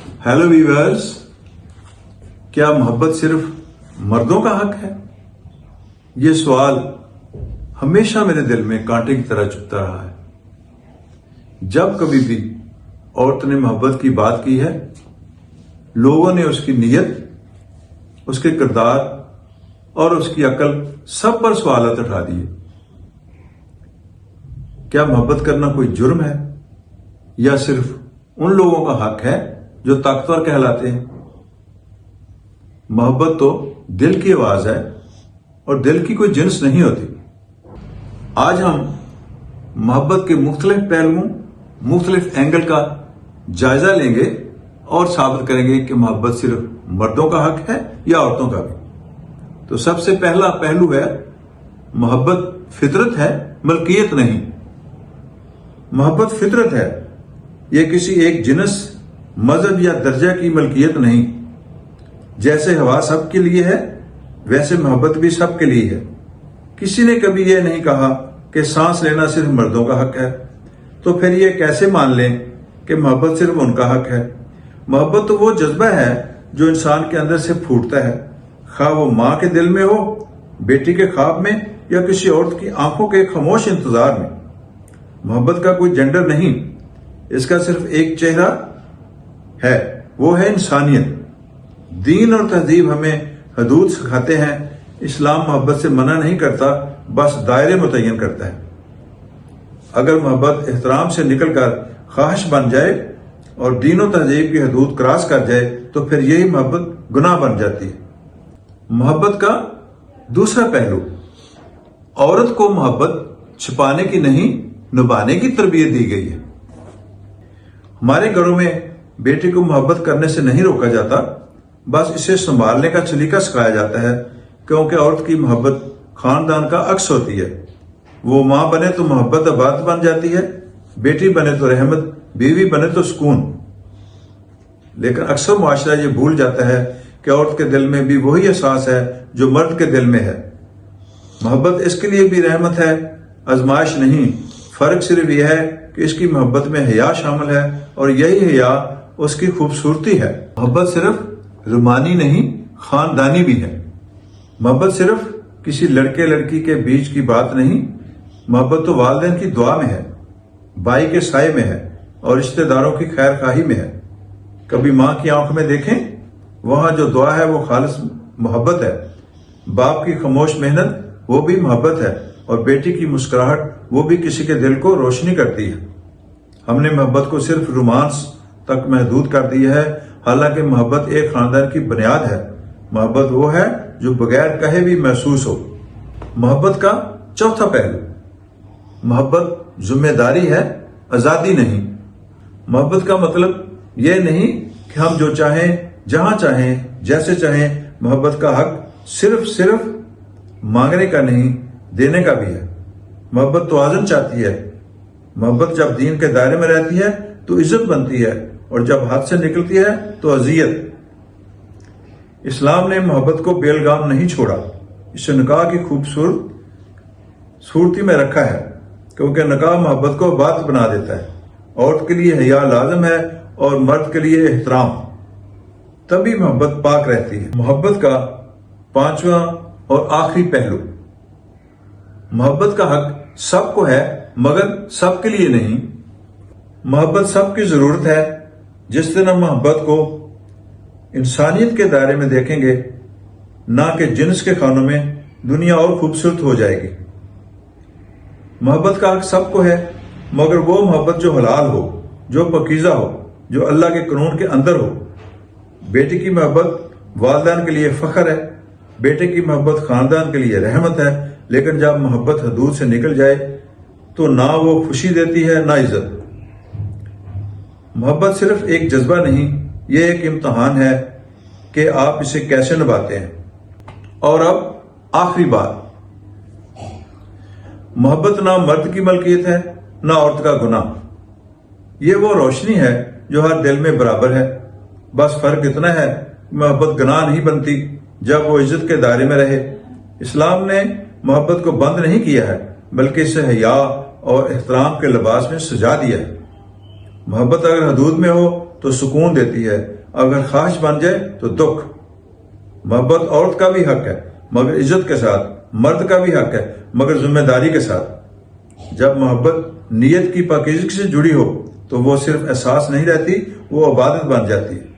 Hello viewers, क्या मोहब्बत सिर्फ मर्दों का हक है? ये सवाल हमेशा मेरे दिल में कांटे की तरह चुभता रहा है। जब कभी भी औरत ने मोहब्बत की बात की है, लोगों ने उसकी नीयत, उसके किरदार और उसकी अकल सब पर सवालात उठा दिए। क्या मोहब्बत करना कोई जुर्म है या सिर्फ उन लोगों का हक है जो ताकतवर कहलाते हैं? मोहब्बत तो दिल की आवाज है और दिल की कोई जिन्स नहीं होती। आज हम मोहब्बत के मुख्तलिफ पहलुओं, मुख्तलिफ एंगल का जायजा लेंगे और साबित करेंगे कि मोहब्बत सिर्फ मर्दों का हक है या औरतों का भी। तो सबसे पहला पहलू है, मोहब्बत फितरत है, मलकियत नहीं। मोहब्बत फितरत है, यह किसी एक जिन्स, मजहब या दर्जा की मलकियत नहीं। जैसे हवा सबके लिए है, वैसे मोहब्बत भी सबके लिए है। किसी ने कभी यह नहीं कहा कि सांस लेना सिर्फ मर्दों का हक है। तो फिर यह कैसे मान लें कि मोहब्बत सिर्फ उनका हक है? मोहब्बत तो वो जज्बा है जो इंसान के अंदर से फूटता है, खा वो माँ के दिल में हो, बेटी के ख्वाब में या किसी औरत की आंखों के खामोश इंतजार में। मोहब्बत का कोई जेंडर नहीं, इसका सिर्फ एक चेहरा है, वो है इंसानियत। दीन और तहजीब हमें हदूद सिखाते हैं। इस्लाम मोहब्बत से मना नहीं करता, बस दायरे मुतय्यन करता है। अगर मोहब्बत एहतराम से निकलकर ख्वाहिश बन जाए और दीन और तहजीब की हदूद क्रॉस कर जाए तो फिर यही मोहब्बत गुनाह बन जाती है। मोहब्बत का दूसरा पहलू, औरत को मोहब्बत छिपाने की नहीं, निभाने की तरबियत दी गई है। हमारे घरों में बेटी को मोहब्बत करने से नहीं रोका जाता, बस इसे संभालने का सलीका सिखाया जाता है, क्योंकि औरत की मोहब्बत खानदान का अक्स होती है। वो माँ बने तो मोहब्बत आबाद बन जाती है, बेटी बने तो रहमत, बीवी बने तो सुकून। लेकिन अक्सर मुआशरा ये भूल जाता है कि औरत के दिल में भी वही एहसास है जो मर्द के दिल में है। मोहब्बत इसके लिए भी रहमत है, आजमाइश नहीं। फर्क सिर्फ यह है कि इसकी मोहब्बत में हया शामिल है और यही हया उसकी खूबसूरती है। मोहब्बत सिर्फ रुमानी नहीं, खानदानी भी है। मोहब्बत सिर्फ किसी लड़के लड़की के बीच की बात नहीं, मोहब्बत तो वालिदैन की दुआ में है, भाई के साए में है और रिश्तेदारों की खैर खाही में है। कभी माँ की आंख में देखें, वहां जो दुआ है वो खालिस मोहब्बत है। बाप की खामोश मेहनत वो भी मोहब्बत है और बेटी की मुस्कुराहट वो भी किसी के दिल को रोशनी करती है। हमने मोहब्बत को सिर्फ रोमांस तक महदूद कर दिया है, हालांकि मोहब्बत एक खानदान की बुनियाद है। मोहब्बत वो है जो बगैर कहे भी महसूस हो। मोहब्बत का चौथा पहलू, मोहब्बत जिम्मेदारी है, आजादी नहीं। मोहब्बत का मतलब यह नहीं कि हम जो चाहें, जहां चाहें, जैसे चाहें। मोहब्बत का हक सिर्फ मांगने का नहीं, देने का भी है। मोहब्बत तवाज़ुन चाहती है। मोहब्बत जब दीन के दायरे में रहती है तो इज्जत बनती है और जब हाथ से निकलती है तो अजियत। इस्लाम ने मोहब्बत को बेलगाम नहीं छोड़ा, इसे निकाह की खूबसूरती में रखा है, क्योंकि निकाह मोहब्बत को आबाद बना देता है। औरत के लिए हया लाजम है और मर्द के लिए एहतराम, तभी मोहब्बत पाक रहती है। मोहब्बत का पांचवा और आखिरी पहलू, मोहब्बत का हक सबको है मगर सबके लिए नहीं। मोहब्बत सबकी जरूरत है। जिस दिन हम मोहब्बत को इंसानियत के दायरे में देखेंगे, ना कि जिन्स के खानों में, दुनिया और खूबसूरत हो जाएगी। मोहब्बत का हक सबको है, मगर वो मोहब्बत जो हलाल हो, जो पकीज़ा हो, जो अल्लाह के कानून के अंदर हो। बेटी की मोहब्बत वालिदैन के लिए फख्र है, बेटे की मोहब्बत खानदान के लिए रहमत है। लेकिन जब मोहब्बत हदूद से निकल जाए तो ना वो खुशी देती है, ना इज्जत। मोहब्बत सिर्फ एक जज्बा नहीं, ये एक इम्तहान है कि आप इसे कैसे निभाते हैं। और अब आखिरी बात, मोहब्बत ना मर्द की मलकियत है, ना औरत का गुनाह। ये वो रोशनी है जो हर दिल में बराबर है। बस फर्क इतना है, मोहब्बत गुनाह नहीं बनती जब वो इज्जत के दायरे में रहे। इस्लाम ने मोहब्बत को बंद नहीं किया है, बल्कि इसे हया और एहतराम के लिबास में सजा दिया है। मोहब्बत अगर हदूद में हो تو سکون دیتی ہے، اگر خواہش بن جائے تو دکھ۔ محبت عورت کا بھی حق ہے مگر عزت کے ساتھ، مرد کا بھی حق ہے مگر ذمہ داری کے ساتھ۔ جب محبت نیت کی پاکیزگی سے جڑی ہو تو وہ صرف احساس نہیں رہتی، وہ عبادت بن جاتی ہے۔